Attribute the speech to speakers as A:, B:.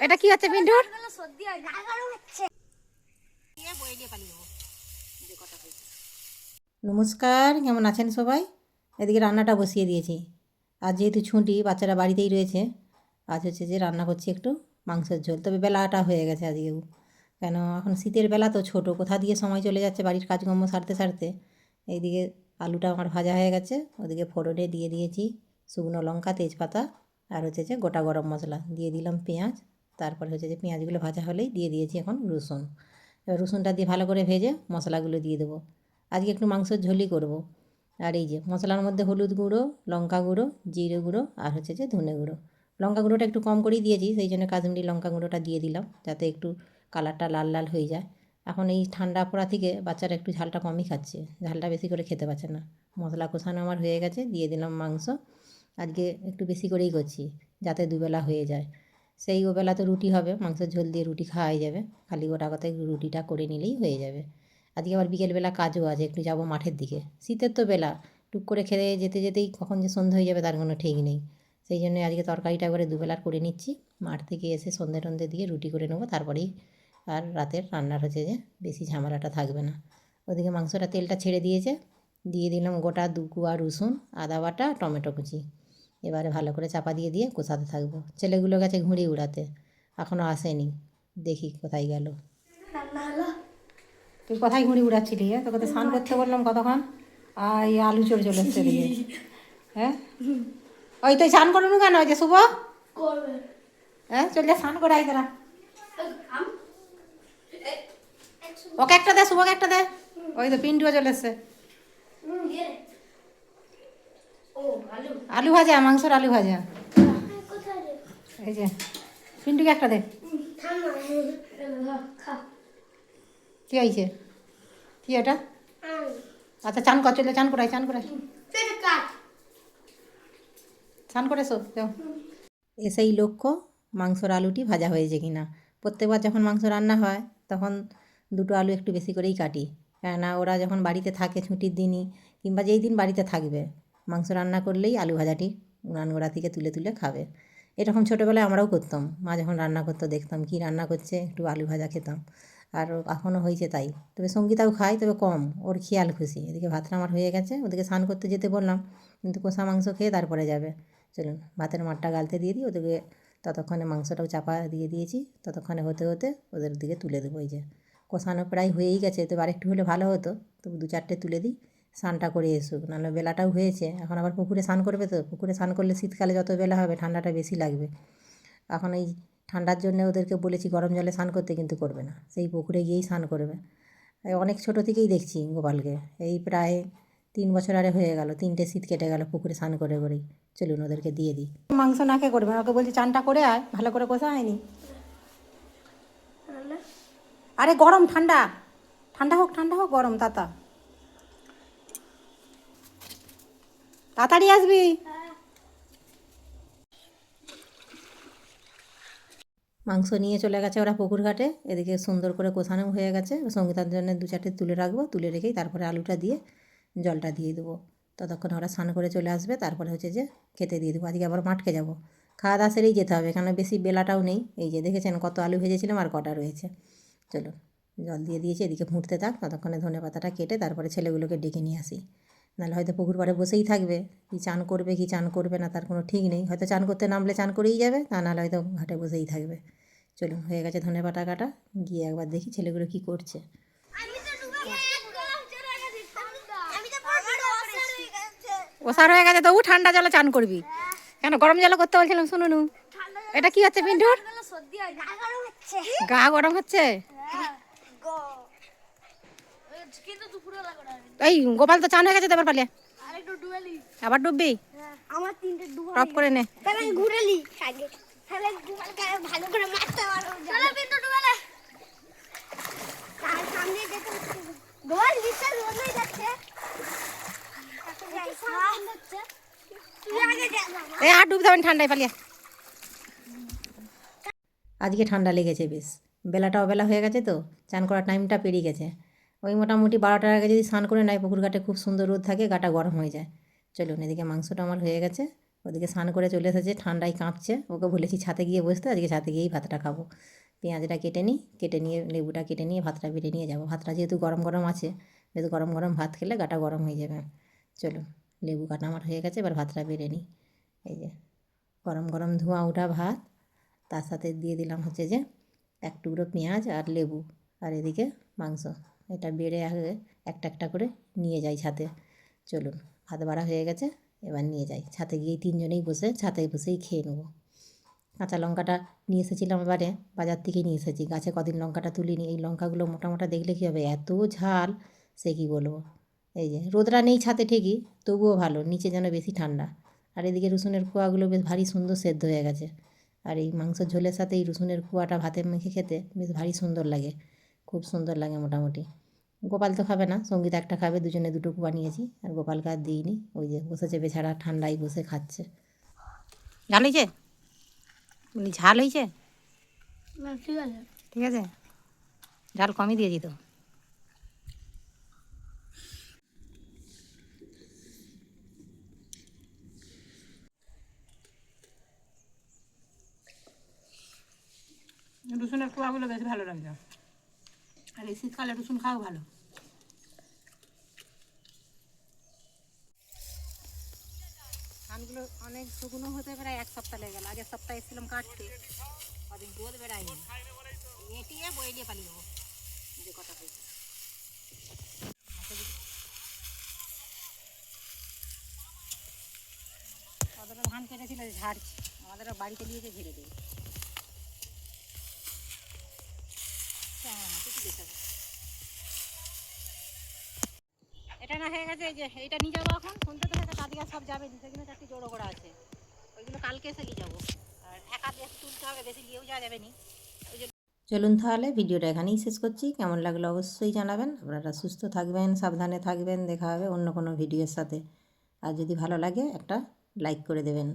A: এটা কি হচ্ছে পিন্টুর? নমস্কার, কেমন আছেন সবাই? এদিকে রান্নাটা বসিয়ে দিয়েছি। আজ যেহেতু ছুটি, বাচ্চারা বাড়িতেই রয়েছে, আজ হচ্ছে যে রান্না করছি একটু মাংসের ঝোল। তবে বেলাটা হয়ে গেছে আজকেও, কেন এখন শীতের বেলা তো, ছোটো কোথা দিয়ে সময় চলে যাচ্ছে বাড়ির কাজকর্ম সারতে সারতে। এইদিকে আলুটা আমার ভাজা হয়ে গেছে, ওদিকে ফোড়নে দিয়ে দিয়েছি শুকনো লঙ্কা, তেজপাতা, আর হচ্ছে যে গোটা গরম মশলা দিয়ে দিলাম, পেঁয়াজ। তারপরে হচ্ছে যে পেঁয়াজগুলো ভাজা হলেই দিয়ে দিয়েছি এখন রসুন। এবার রসুনটা দিয়ে ভালো করে ভেজে মশলাগুলো দিয়ে দেবো। আজকে একটু মাংসের ঝোলই করব। আর এই যে মশলার মধ্যে হলুদ গুঁড়ো, লঙ্কা গুঁড়ো, জিরে গুঁড়ো, আর হচ্ছে যে ধনে গুঁড়ো। লঙ্কা গুঁড়োটা একটু কম করেই দিয়েছি, সেই জন্য কাশ্মীরি লঙ্কা গুঁড়োটা দিয়ে দিলাম, যাতে একটু কালারটা লাল লাল হয়ে যায়। এখন এই ঠান্ডা পড়া থেকে বাচ্চারা একটু ঝালটা কমই খাচ্ছে, ঝালটা বেশি করে খেতে পারছে না। মশলা কষানো আমার হয়ে গেছে, দিয়ে দিলাম মাংস। আজকে একটু বেশি করেই করছি, যাতে দুবেলা হয়ে যায়। সেই ওবেলা তো রুটি হবে, মাংসের ঝোল দিয়ে রুটি খাওয়াই যাবে, খালি গোটা কথায় রুটিটা করে নিলেই হয়ে যাবে। আজকে আবার বিকেলবেলা কাজও আছে, একটু যাব মাঠের দিকে। শীতের তো বেলা, টুক করে খেয়ে যেতে যেতেই কখন যে সন্ধে হয়ে যাবে তার কোনো ঠিক নেই। সেই জন্য আজকে তরকারিটা করে দুবেলার করে নিচ্ছি। মাঠ থেকে এসে সন্ধে টন্ধে দিয়ে রুটি করে নেবো, তারপরেই আর রাতের রান্নার হচ্ছে যে বেশি ঝামেলাটা থাকবে না। ওদিকে মাংসটা তেলটা ছেড়ে দিয়েছে, দিয়ে দিলাম গোটা 2 কোয়া রসুন, আদা বাটা, টমেটো কুচি। এবারে ভালো করে চাপা দিয়ে দিয়ে কষাতে থাকবো। ছেলেগুলো গেছে ঘুড়ি উড়াতে, এখনও আসেনি, দেখি কোথায় গেল। তুই কোথায় ঘুড়ি উড়াচ্ছিলি? তোকে তো স্নান করতে বললাম কতক্ষণ, আর এই আলু চলে চলে এসছে দিকে। হ্যাঁ, ওই তুই স্নান করুন কেন? ওই যে শুভ, হ্যাঁ চল যা স্নান করে আই তোরা। ওকে একটা দে, শুভকে একটা দে। ওই তো পিন্টুও চলে এসছে। আলু ভাজা, মাংসর আলু ভাজা। এই যে পিন্টুকে একটা দে। কি হয়েছে? কি এটা? আচ্ছা চান কর, চলে চান করাই, চান করাই, চান করে এসো যাও। এসেই লক্ষ্য মাংসর আলুটি ভাজা হয়েছে কি না। প্রত্যেকবার যখন মাংস রান্না হয় তখন দুটো আলু একটু বেশি করেই কাটি, কেননা ওরা যখন বাড়িতে থাকে ছুটির দিনই, কিংবা যেই দিন বাড়িতে থাকবে, মাংস রান্না করলেই আলু ভাজাটি উনান গোড়া থেকে তুলে তুলে খাবে। এরকম ছোটোবেলায় আমরাও করতাম, মা যখন রান্না করতো দেখতাম কী রান্না করছে, একটু আলু ভাজা খেতাম। আর এখনও হয়েছে তাই। তবে সঙ্গীতাও খায়, তবে কম, ওর খেয়াল খুশি। এদিকে ভাতটা আমার হয়ে গেছে, ওদিকে স্নান করতে যেতে বললাম, কিন্তু কষা মাংস খেয়ে তারপরে যাবে। চলুন ভাতের মাঠটা গালতে দিয়ে দিই, ওদেরকে ততক্ষণে মাংসটাও চাপা দিয়ে দিয়েছি, ততক্ষণে হতে হতে ওদের দিকে তুলে দেবো। এই যে কষানো প্রায় হয়েই গেছে, তবে আরেকটু হলে ভালো হতো, তবু 2-4টে তুলে দিই, স্নানটা করে এসুক, নাহলে বেলাটাও হয়েছে। এখন আবার পুকুরে স্নান করবে, তো পুকুরে স্নান করলে শীতকালে যত বেলা হবে ঠান্ডাটা বেশি লাগবে। এখন এই ঠান্ডার জন্য ওদেরকে বলেছি গরম জলে স্নান করতে, কিন্তু করবে না, সেই পুকুরে গিয়েই স্নান করবে। অনেক ছোটো থেকেই দেখছি গোপালকে, এই প্রায় 3 বছর আরে হয়ে গেল, 3টে শীত কেটে গেল পুকুরে স্নান করে করেই। চলুন ওদেরকে দিয়ে দিই। মাংস না খেয়ে করবে, ওকে বলছি চানটা করে আয়, ভালো করে কষা হয়নি। আরে গরম, ঠান্ডা, ঠান্ডা হোক, ঠান্ডা হোক, গরম তাতা, তাড়াতাড়ি আসবি। মাংস নিয়ে চলে গেছে ওরা পুকুর ঘাটে, এদিকে সুন্দর করে কষানো হয়ে গেছে। সঙ্গীতার জন্য 2-4টে তুলে রাখবো, তুলে রেখেই তারপরে আলুটা দিয়ে জলটা দিয়ে দেবো। ততক্ষণ ওরা স্নান করে চলে আসবে, তারপরে হচ্ছে যে খেতে দিয়ে দেবো। আজকে আবার মাঠকে যাবো, খাওয়া দাওয়া সেরেই যেতে হবে, কেন বেশি বেলাটাও নেই। এই যে দেখেছেন কত আলু ভেজেছিলাম আর কটা রয়েছে। চলো জল দিয়ে দিয়েছি, এদিকে ফুটতে থাক, ততক্ষণে ধনে পাতাটা কেটে তারপরে ছেলেগুলোকে ডেকে নিয়ে আসি। নাহলে হয়তো পুকুর পাড়ে বসেই থাকবে, কি চান করবে কি চান করবে না তার কোনো ঠিক নেই। হয়তো চান করতে নামলে চান করেই যাবে, তা নাহলে হয়তো ঘাটে বসেই থাকবে। চলুন হয়ে গেছে ধনে পাতা কাটা, গিয়ে একবার দেখি ছেলেগুলো কী করছে। ওসার হয়ে গেছে, তবু ঠান্ডা জলে চান করবি কেন? গরম জলে করতে বলছিলাম, শুনুন। এটা কি হচ্ছে পিন্টুর? গা গরম হচ্ছে। এই গোপাল তো চান হয়ে গেছে, এবার পালিয়ে আবার ডুববি, টপ করে নে। আর ডুবতে হবে ঠান্ডায়, পালিয়ে। আজকে ঠান্ডা লেগেছে বেশ, বেলাটা অবেলা হয়ে গেছে তো, চান করার টাইমটা পেরিয়ে গেছে। ওই মোটামুটি 12টার আগে যদি স্নান করে নেয় পুকুর ঘাটে, খুব সুন্দর রোদ থাকে, গাটা গরম হয়ে যায়। চলুন এদিকে মাংসটা আমার হয়ে গেছে, ওদিকে স্নান করে চলে এসেছে, ঠান্ডায় কাঁপছে। ওকে বলেছি ছাতে গিয়ে বসতে, আজকে ছাতে গিয়েই ভাতটা খাবো। পেঁয়াজটা কেটে নিই, কেটে নিয়ে লেবুটা কেটে নিয়ে ভাতটা বেড়ে নিয়ে যাবো। ভাতটা যেহেতু গরম গরম আছে, যেহেতু গরম গরম ভাত খেলে গাটা গরম হয়ে যাবে। চলুন, লেবু কাটা আমার হয়ে গেছে, এবার ভাতটা বেড়ে নিই। এই যে গরম গরম ধোঁয়া ওঠা ভাত, তার সাথে দিয়ে দিলাম হচ্ছে যে এক টুকরো পেঁয়াজ আর লেবু, আর এদিকে মাংস। এটা বেড়ে আগে একটা একটা করে নিয়ে যাই ছাতে। চলুন, ভাত বাড়া হয়ে গেছে, এবার নিয়ে যাই ছাতে গিয়ে তিনজনেই বসে ছাতে বসেই খেয়ে নেবো। কাঁচা লঙ্কাটা নিয়ে এসেছিলাম এবারে, বাজার থেকে নিয়ে এসেছি। গাছে কদিন লঙ্কাটা তুলিনি। এই লঙ্কাগুলো মোটা মোটা দেখলে কী হবে, এত ঝাল সে কী বলবো। এই যে রোদরা নেই ছাতে ঠিকই, তবুও ভালো, নিচে যেন বেশি ঠান্ডা। আর এদিকে রসুনের কোয়াগুলো বেশ ভারী সুন্দর সেদ্ধ হয়ে গেছে। আর এই মাংসের ঝোলের সাথে এই রসুনের কুয়াটা ভাতে মেখে খেতে বেশ ভারী সুন্দর লাগে, খুব সুন্দর লাগে মোটামুটি। গোপাল তো খাবে না, সঙ্গীতা একটা খাবে, দুজনে দুটো কুয়া নিয়েছি। আর গোপালকে আর দিইনি, ওই যে বসেছে বেছাড়া ঠান্ডায় বসে খাচ্ছে। ঝাল হয়েছে? ঝাল হয়েছে?
B: ঠিক আছে।
A: ঠিক আছে, ঝাল কমই দিয়েছি তো। রসুনের কোয়াগুলো বেশ ভালো লাগছে, আর এই শীতকালে রসুন খাওয়া ভালো। ধানগুলো অনেক শুকনো হতে প্রায় এক সপ্তাহ লেগে গেল। আগের সপ্তাহে এসেছিলাম কাটতে, কদিন রোদ বেড়ায়নি, এটিয়ে বইলিয়ে পালিয়ে যাবো যে কটা হয়েছে। ওদের ধান কেটেছিল, ঝাড়ছে, আমাদের বাড়িতে নিয়ে যেয়ে ঝেড়ে দিই। এটা না হয়ে গেছে, এই যে এইটা নিয়ে যাবো এখন শুনতে, তো সেটা কাদিকা সব যাবে, সেখানে চারটি জোড়ো করা আছে, ওইগুলো কালকে এসে নিয়ে যাবো। আর একা বেশি তুলতে হবে, বেশি নিয়েও যাওয়া যাবে নি। চলুন তাহলে ভিডিওটা এখানেই শেষ করছি। কেমন লাগলো অবশ্যই জানাবেন। আপনারা সুস্থ থাকবেন, সাবধানে থাকবেন। দেখা হবে অন্য কোনো ভিডিওর সাথে। আর যদি ভালো লাগে একটা লাইক করে দেবেন।